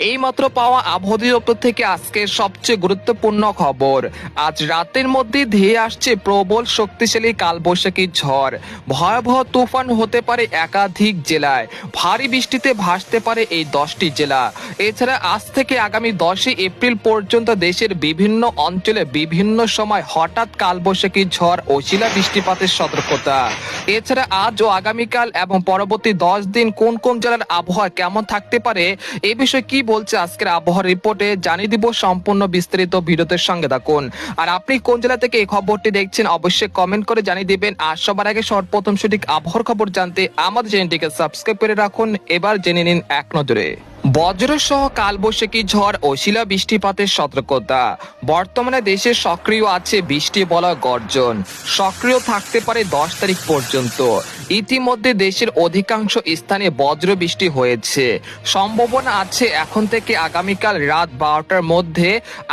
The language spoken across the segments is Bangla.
এইমাত্র পাওয়া আবহাওয়া দপ্তর থেকে আজকের সবচেয়ে গুরুত্বপূর্ণ খবর। আজ রাতের মধ্যে ধেয়ে আসছে প্রবল শক্তিশালী কালবৈশাখী ঝড়। ভয়াবহ তুফান হতে পারে একাধিক জেলায়। ভারী বৃষ্টিতে ভাসতে পারে এই 10টি জেলা। এছাড়া আজ থেকে আগামী 10 এপ্রিল পর্যন্ত দেশের বিভিন্ন অঞ্চলে বিভিন্ন সময় হঠাৎ কালবৈশাখী ঝড় ও শিলা বৃষ্টিপাতের সতর্কতা। এছাড়া আজ ও আগামীকাল এবং পরবর্তী 10 দিন কোন কোন জেলার আবহাওয়া কেমন থাকতে পারে এই বিষয়ে কি বলছে আজকের আবহাওয়া রিপোর্টে জানিয়ে দিব। সম্পূর্ণ বিস্তারিত ভিডিওতে সঙ্গে থাকুন। আর আপনি কোন জেলা থেকে এই খবরটি দেখছেন অবশ্যই কমেন্ট করে জানিয়ে দিবেন। আর সবার আগে সর্বপ্রথম সঠিক আবহাওয়ার খবর জানতে আমাদের চ্যানেলটিকে সাবস্ক্রাইব করে রাখুন। এবার জেনে নিন এক নজরে বজ্র সহ কালবৈশাখী ঝড় ও শিলা বৃষ্টিপাতের সতর্কতা। বর্তমানে দেশে সক্রিয় আছে বৃষ্টি বলা গর্জন। সক্রিয় থাকতে পারে 10 তারিখ পর্যন্ত। ইতিমধ্যে দেশের অধিকাংশ স্থানে বজ্র বৃষ্টি হয়েছে। সম্ভাবনা আছে এখন থেকে আগামীকাল রাত 12টার মধ্যে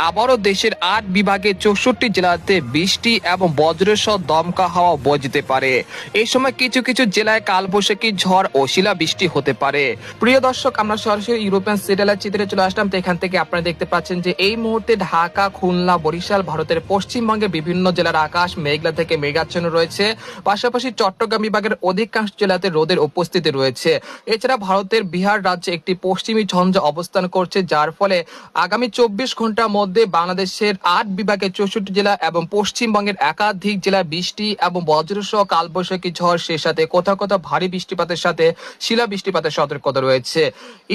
আবারও দেশের 8 বিভাগে 64 জেলাতে বৃষ্টি এবং বজ্র সহ দমকা হাওয়া বইতে পারে। এই সময় কিছু কিছু জেলায় কালবৈশাখী ঝড় ও শিলা বৃষ্টি হতে পারে। প্রিয় দর্শক, আমরা সরাসরি ইউরোপিয়ান স্যাটেলাইট চিত্রে চলে আসলাম। তো এখান থেকে আপনারা দেখতে পাচ্ছেন যে এই মুহূর্তে ঢাকা, খুলনা, বরিশাল, ভারতের পশ্চিমবঙ্গের বিভিন্ন জেলার আকাশ মেঘলা থেকে মেঘাচ্ছন্ন রয়েছে। পাশাপাশি চট্টগ্রাম বিভাগের অধিকাংশ জেলাতে রোদের উপস্থিতি রয়েছে। এছাড়া ভারতের বিহার রাজ্যে একটি পশ্চিমী ঝঞ্ঝা অবস্থান করছে, যার ফলে আগামী 24 ঘন্টার মধ্যে বাংলাদেশের 8 বিভাগের 64 জেলা এবং পশ্চিমবঙ্গের একাধিক জেলায় বৃষ্টি এবং বজ্রসহ কালবৈশাখী ঝড়, সে সাথে কোথাও কোথাও ভারী বৃষ্টিপাতের সাথে শিলা বৃষ্টিপাতের সতর্কতা রয়েছে।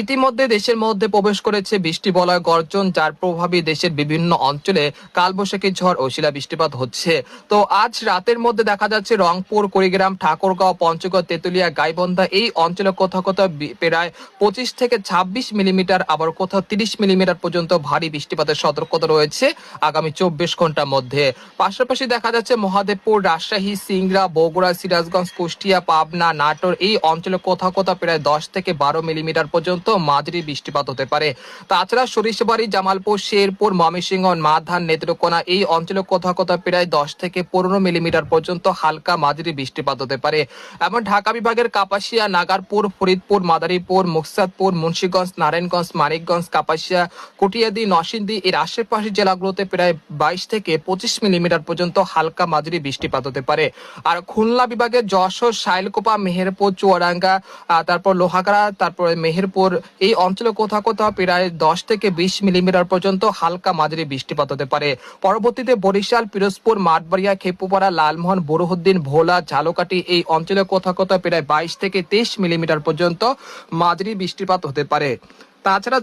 ইতিমধ্যে দেশের মধ্যে প্রবেশ করেছে বৃষ্টি বলয় গর্জন, যার প্রভাবে দেশের বিভিন্ন অঞ্চলে কালবৈশাখী ঝড় ও শিলা বৃষ্টিপাত হচ্ছে। তো আজ রাতের মধ্যে দেখা যাচ্ছে রংপুর, কুড়িগ্রাম, ঠাকুরগাঁও, পঞ্চগড়, তেতুলিয়া, গাইবান্ধা এই অঞ্চলে কোথাও কোথাও প্রায় 25 থেকে 26 মিলিমিটার, আবার কোথাও 30 মিলিমিটার পর্যন্ত ভারী বৃষ্টিপাতের সতর্কতা রয়েছে আগামী 24 ঘন্টার মধ্যে। পাশাপাশি দেখা যাচ্ছে মহাদেবপুর, রাজশাহী, সিংড়া, বগুড়া, সিরাজগঞ্জ, কুষ্টিয়া, পাবনা, নাটোর এই অঞ্চলে কোথাও কোথাও প্রায় 10 থেকে 12 মিলিমিটার পর্যন্ত মাঝারি বৃষ্টিপাত হতে পারে। তাছাড়া সরিষাবাড়ি, জামালপুর, শেরপুর, ময়মনসিংহ, মাধান, নেত্রকোনা এই অঞ্চলে কোথাও কোথাও প্রায় 10 থেকে 15 মিলিমিটার পর্যন্ত হালকা মাঝারি বৃষ্টিপাত হতে পারে। এবং ঢাকা বিভাগের কাপাসিয়া, নাগারপুর, ফরিদপুর, মাদারীপুর, মুকসাদপুর, মুন্সিগঞ্জ, নারায়ণগঞ্জ, মানিকগঞ্জ, কাপাসিয়া, কটিয়াদি, নরসিংদী এর আশেপাশের জেলাগুলোতে প্রায় 22 থেকে 25 মিলিমিটার পর্যন্ত হালকা মাঝারি বৃষ্টিপাত হতে পারে। আর খুলনা বিভাগের যশোর, শাইলকোপা, মেহেরপুর, চুয়াডাঙ্গা, তারপর লোহাগাড়া, তারপরে মেহেরপুর এই অঞ্চলে কোথাও কোথাও প্রায় 10 থেকে 20 মিলিমিটার পর্যন্ত হালকা মাঝারি বৃষ্টিপাত হতে পারে। পরবর্তীতে বরিশাল, পিরোজপুর, মাঠবাড়িয়া, খেপুপাড়া, লালমোহন, বুরুহুদ্দিন, ভোলা, ঝালকাঠি এই অঞ্চলে কোথাও কোথাও প্রায় 22 থেকে 23 মিলিমিটার পর্যন্ত মাঝারি বৃষ্টিপাত হতে পারে। তাছাড়া